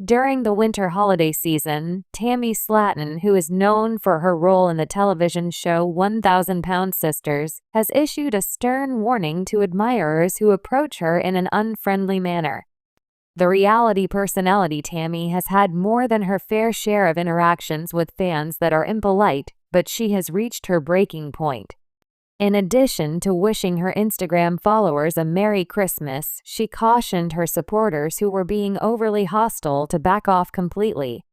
During the winter holiday season, Tammy Slaton, who is known for her role in the television show 1,000-Pound Sisters, has issued a stern warning to admirers who approach her in an unfriendly manner. The reality personality Tammy has had more than her fair share of interactions with fans that are impolite, but she has reached her breaking point. In addition to wishing her Instagram followers a Merry Christmas, she cautioned her supporters who were being overly hostile to back off completely.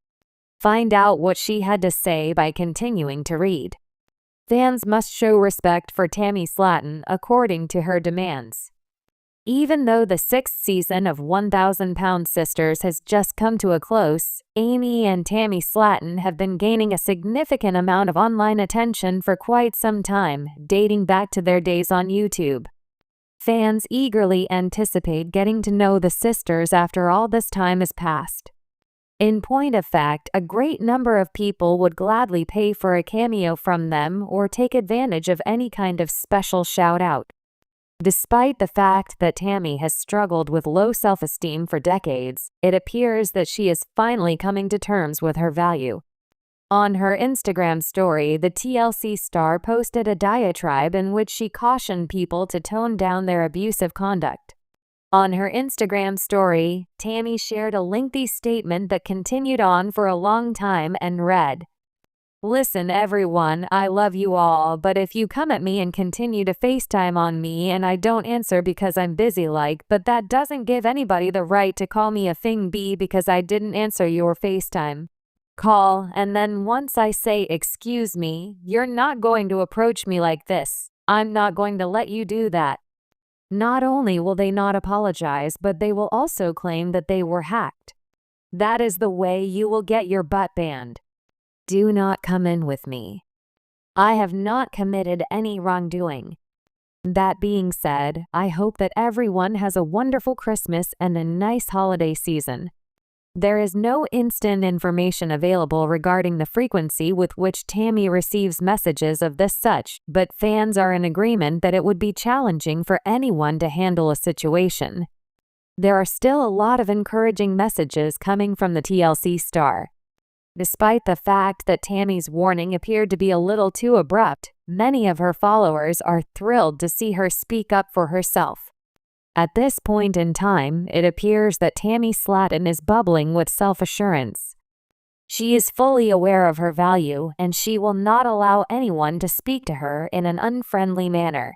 Find out what she had to say by continuing to read. Fans must show respect for Tammy Slaton according to her demands. Even though the 6th season of 1,000-Pound Sisters has just come to a close, Amy and Tammy Slaton have been gaining a significant amount of online attention for quite some time, dating back to their days on YouTube. Fans eagerly anticipate getting to know the sisters after all this time has passed. In point of fact, a great number of people would gladly pay for a cameo from them or take advantage of any kind of special shout-out. Despite the fact that Tammy has struggled with low self-esteem for decades, it appears that she is finally coming to terms with her value. On her Instagram story, the TLC star posted a diatribe in which she cautioned people to tone down their abusive conduct. On her Instagram story, Tammy shared a lengthy statement that continued on for a long time and read, "Listen everyone, I love you all, but if you come at me and continue to FaceTime on me and I don't answer because I'm busy but that doesn't give anybody the right to call me a thing B because I didn't answer your FaceTime call, and then once I say excuse me, you're not going to approach me like this. I'm not going to let you do that." Not only will they not apologize, but they will also claim that they were hacked. That is the way you will get your butt banned. Do not come in with me. I have not committed any wrongdoing. That being said, I hope that everyone has a wonderful Christmas and a nice holiday season. There is no instant information available regarding the frequency with which Tammy receives messages of this such, but fans are in agreement that it would be challenging for anyone to handle a situation. There are still a lot of encouraging messages coming from the TLC star. Despite the fact that Tammy's warning appeared to be a little too abrupt, many of her followers are thrilled to see her speak up for herself. At this point in time, it appears that Tammy Slaton is bubbling with self-assurance. She is fully aware of her value, and she will not allow anyone to speak to her in an unfriendly manner.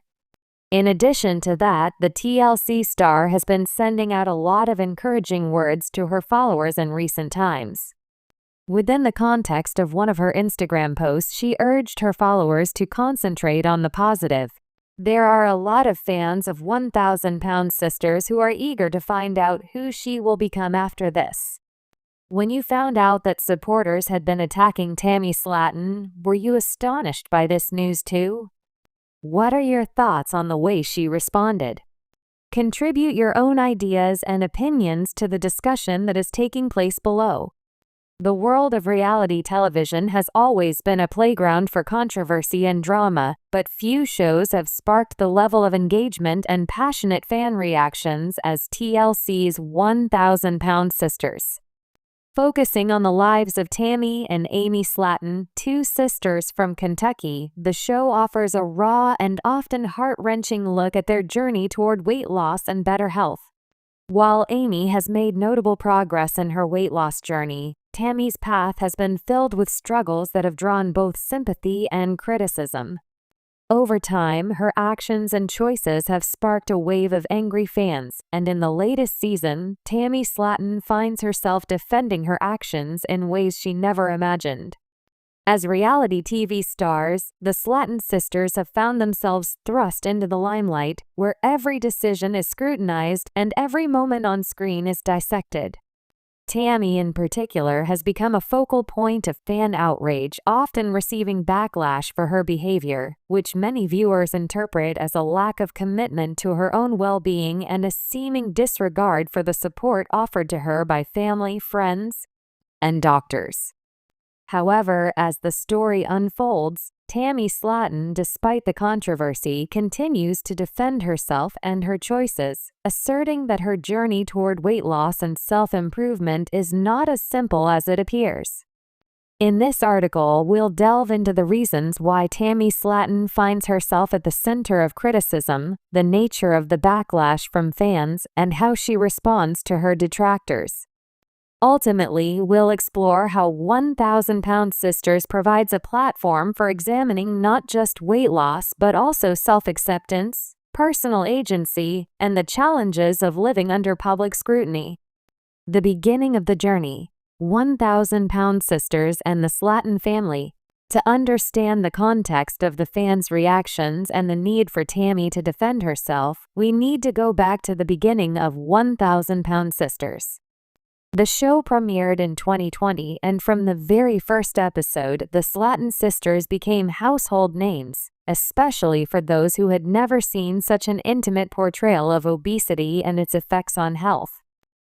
In addition to that, the TLC star has been sending out a lot of encouraging words to her followers in recent times. Within the context of one of her Instagram posts, she urged her followers to concentrate on the positive. There are a lot of fans of 1,000-Pound Sisters who are eager to find out who she will become after this. When you found out that supporters had been attacking Tammy Slaton, were you astonished by this news too? What are your thoughts on the way she responded? Contribute your own ideas and opinions to the discussion that is taking place below. The world of reality television has always been a playground for controversy and drama, but few shows have sparked the level of engagement and passionate fan reactions as TLC's 1,000-Pound Sisters. Focusing on the lives of Tammy and Amy Slaton, two sisters from Kentucky, the show offers a raw and often heart-wrenching look at their journey toward weight loss and better health. While Amy has made notable progress in her weight loss journey, Tammy's path has been filled with struggles that have drawn both sympathy and criticism. Over time, her actions and choices have sparked a wave of angry fans, and in the latest season, Tammy Slaton finds herself defending her actions in ways she never imagined. As reality TV stars, the Slaton sisters have found themselves thrust into the limelight, where every decision is scrutinized and every moment on screen is dissected. Tammy, in particular, has become a focal point of fan outrage, often receiving backlash for her behavior, which many viewers interpret as a lack of commitment to her own well-being and a seeming disregard for the support offered to her by family, friends, and doctors. However, as the story unfolds, Tammy Slaton, despite the controversy, continues to defend herself and her choices, asserting that her journey toward weight loss and self-improvement is not as simple as it appears. In this article, we'll delve into the reasons why Tammy Slaton finds herself at the center of criticism, the nature of the backlash from fans, and how she responds to her detractors. Ultimately, we'll explore how 1,000 Pound Sisters provides a platform for examining not just weight loss but also self-acceptance, personal agency, and the challenges of living under public scrutiny. The beginning of the journey. 1,000 Pound Sisters and the Slaton family. To understand the context of the fans' reactions and the need for Tammy to defend herself, we need to go back to the beginning of 1,000 Pound Sisters. The show premiered in 2020, and from the very first episode, the Slaton sisters became household names, especially for those who had never seen such an intimate portrayal of obesity and its effects on health.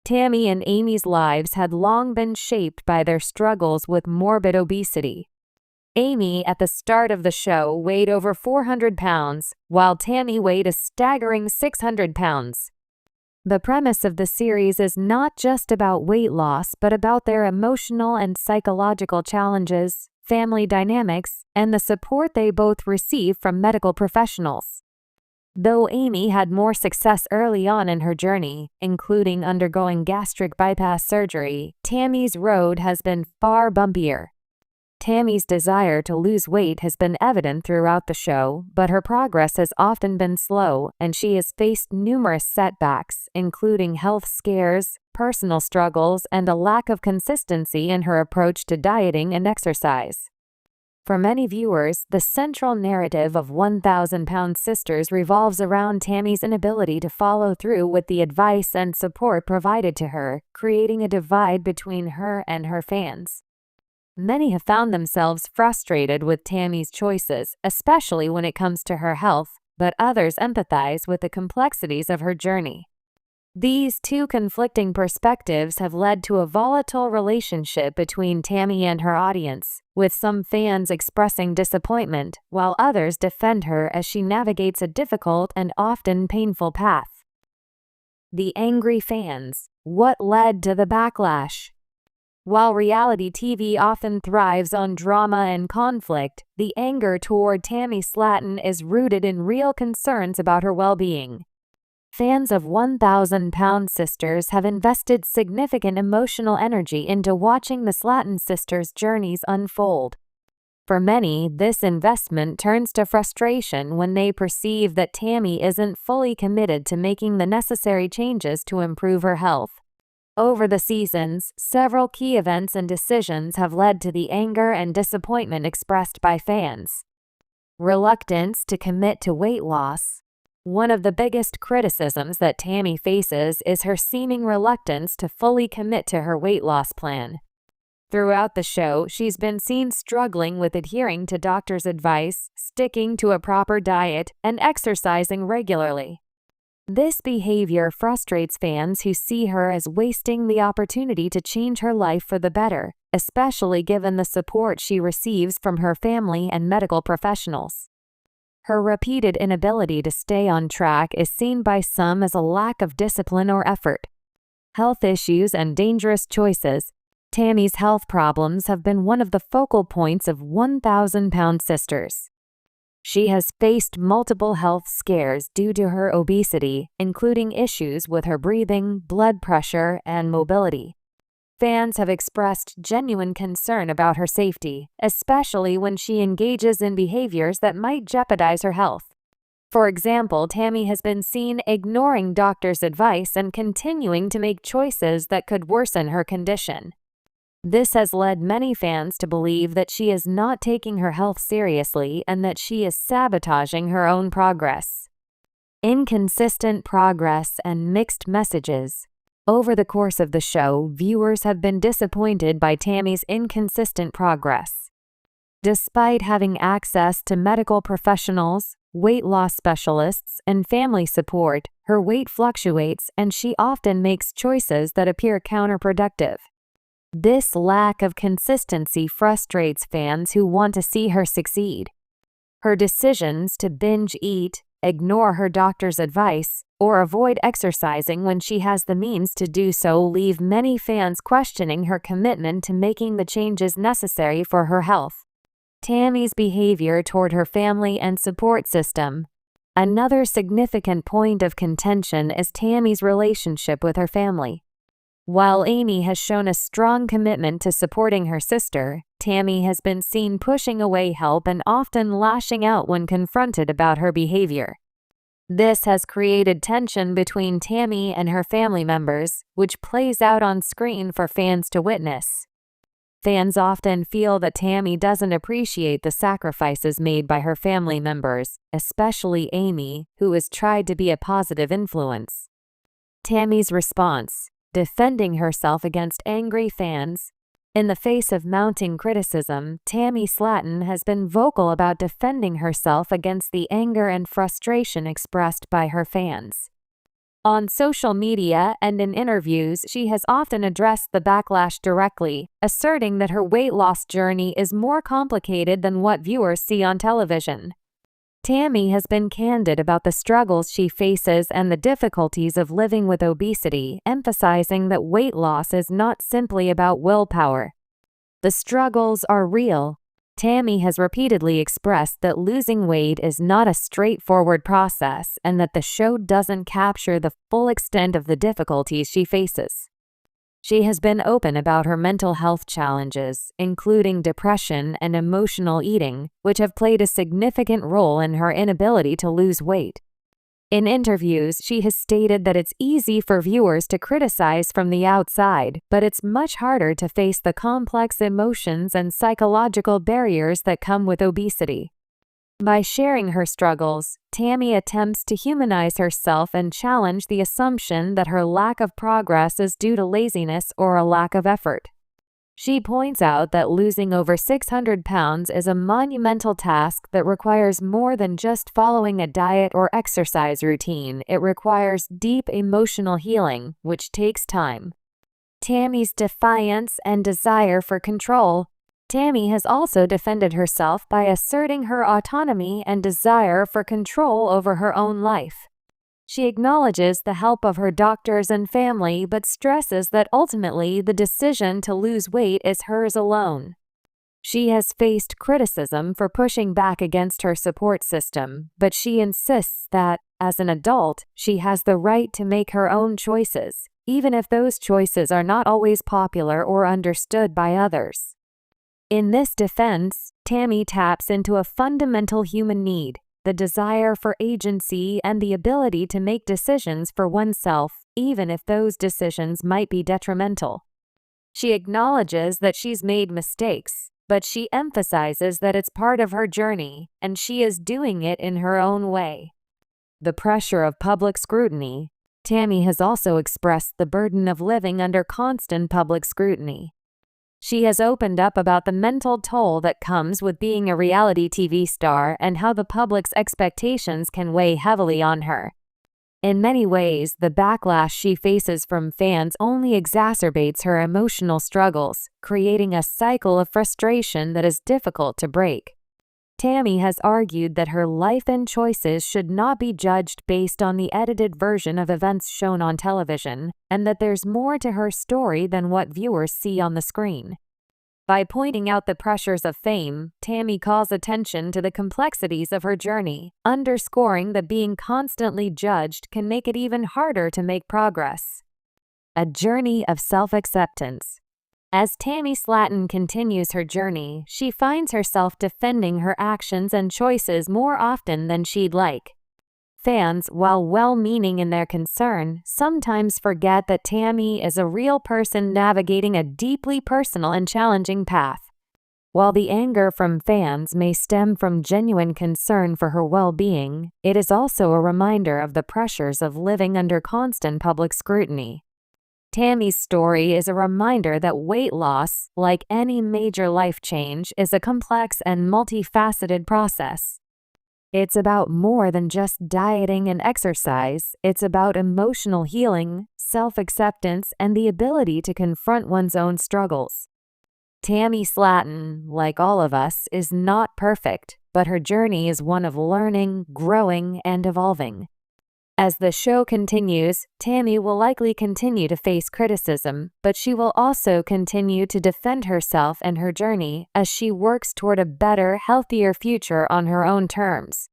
Tammy and Amy's lives had long been shaped by their struggles with morbid obesity. Amy, at the start of the show, weighed over 400 pounds, while Tammy weighed a staggering 600 pounds. The premise of the series is not just about weight loss, but about their emotional and psychological challenges, family dynamics, and the support they both receive from medical professionals. Though Amy had more success early on in her journey, including undergoing gastric bypass surgery, Tammy's road has been far bumpier. Tammy's desire to lose weight has been evident throughout the show, but her progress has often been slow, and she has faced numerous setbacks, including health scares, personal struggles, and a lack of consistency in her approach to dieting and exercise. For many viewers, the central narrative of 1,000 Pound Sisters revolves around Tammy's inability to follow through with the advice and support provided to her, creating a divide between her and her fans. Many have found themselves frustrated with Tammy's choices, especially when it comes to her health, but others empathize with the complexities of her journey. These two conflicting perspectives have led to a volatile relationship between Tammy and her audience, with some fans expressing disappointment, while others defend her as she navigates a difficult and often painful path. The angry fans. What led to the backlash? While reality TV often thrives on drama and conflict, the anger toward Tammy Slaton is rooted in real concerns about her well-being. Fans of 1,000 Pound Sisters have invested significant emotional energy into watching the Slaton sisters' journeys unfold. For many, this investment turns to frustration when they perceive that Tammy isn't fully committed to making the necessary changes to improve her health. Over the seasons, several key events and decisions have led to the anger and disappointment expressed by fans. Reluctance to commit to weight loss. One of the biggest criticisms that Tammy faces is her seeming reluctance to fully commit to her weight loss plan. Throughout the show, she's been seen struggling with adhering to doctors' advice, sticking to a proper diet, and exercising regularly. This behavior frustrates fans who see her as wasting the opportunity to change her life for the better, especially given the support she receives from her family and medical professionals. Her repeated inability to stay on track is seen by some as a lack of discipline or effort. Health issues and dangerous choices. Tammy's health problems have been one of the focal points of 1,000 Pound Sisters. She has faced multiple health scares due to her obesity, including issues with her breathing, blood pressure, and mobility. Fans have expressed genuine concern about her safety, especially when she engages in behaviors that might jeopardize her health. For example, Tammy has been seen ignoring doctors' advice and continuing to make choices that could worsen her condition. This has led many fans to believe that she is not taking her health seriously and that she is sabotaging her own progress. Inconsistent progress and mixed messages. Over the course of the show, viewers have been disappointed by Tammy's inconsistent progress. Despite having access to medical professionals, weight loss specialists, and family support, her weight fluctuates and she often makes choices that appear counterproductive. This lack of consistency frustrates fans who want to see her succeed. Her decisions to binge eat, ignore her doctor's advice, or avoid exercising when she has the means to do so leave many fans questioning her commitment to making the changes necessary for her health. Tammy's behavior toward her family and support system. Another significant point of contention is Tammy's relationship with her family. While Amy has shown a strong commitment to supporting her sister, Tammy has been seen pushing away help and often lashing out when confronted about her behavior. This has created tension between Tammy and her family members, which plays out on screen for fans to witness. Fans often feel that Tammy doesn't appreciate the sacrifices made by her family members, especially Amy, who has tried to be a positive influence. Tammy's response: defending herself against angry fans. In the face of mounting criticism, Tammy Slaton has been vocal about defending herself against the anger and frustration expressed by her fans. On social media and in interviews, she has often addressed the backlash directly, asserting that her weight loss journey is more complicated than what viewers see on television. Tammy has been candid about the struggles she faces and the difficulties of living with obesity, emphasizing that weight loss is not simply about willpower. The struggles are real. Tammy has repeatedly expressed that losing weight is not a straightforward process and that the show doesn't capture the full extent of the difficulties she faces. She has been open about her mental health challenges, including depression and emotional eating, which have played a significant role in her inability to lose weight. In interviews, she has stated that it's easy for viewers to criticize from the outside, but it's much harder to face the complex emotions and psychological barriers that come with obesity. By sharing her struggles, Tammy attempts to humanize herself and challenge the assumption that her lack of progress is due to laziness or a lack of effort. She points out that losing over 600 pounds is a monumental task that requires more than just following a diet or exercise routine. It requires deep emotional healing, which takes time. Tammy's defiance and desire for control. Tammy has also defended herself by asserting her autonomy and desire for control over her own life. She acknowledges the help of her doctors and family but stresses that ultimately the decision to lose weight is hers alone. She has faced criticism for pushing back against her support system, but she insists that, as an adult, she has the right to make her own choices, even if those choices are not always popular or understood by others. In this defense, Tammy taps into a fundamental human need: the desire for agency and the ability to make decisions for oneself, even if those decisions might be detrimental. She acknowledges that she's made mistakes, but she emphasizes that it's part of her journey, and she is doing it in her own way. The pressure of public scrutiny. Tammy has also expressed the burden of living under constant public scrutiny. She has opened up about the mental toll that comes with being a reality TV star and how the public's expectations can weigh heavily on her. In many ways, the backlash she faces from fans only exacerbates her emotional struggles, creating a cycle of frustration that is difficult to break. Tammy has argued that her life and choices should not be judged based on the edited version of events shown on television, and that there's more to her story than what viewers see on the screen. By pointing out the pressures of fame, Tammy calls attention to the complexities of her journey, underscoring that being constantly judged can make it even harder to make progress. A journey of self-acceptance. As Tammy Slaton continues her journey, she finds herself defending her actions and choices more often than she'd like. Fans, while well-meaning in their concern, sometimes forget that Tammy is a real person navigating a deeply personal and challenging path. While the anger from fans may stem from genuine concern for her well-being, it is also a reminder of the pressures of living under constant public scrutiny. Tammy's story is a reminder that weight loss, like any major life change, is a complex and multifaceted process. It's about more than just dieting and exercise. It's about emotional healing, self-acceptance, and the ability to confront one's own struggles. Tammy Slaton, like all of us, is not perfect, but her journey is one of learning, growing, and evolving. As the show continues, Tammy will likely continue to face criticism, but she will also continue to defend herself and her journey as she works toward a better, healthier future on her own terms.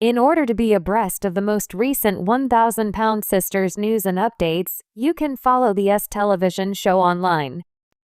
In order to be abreast of the most recent 1,000 Pound Sisters news and updates, you can follow the S television show online.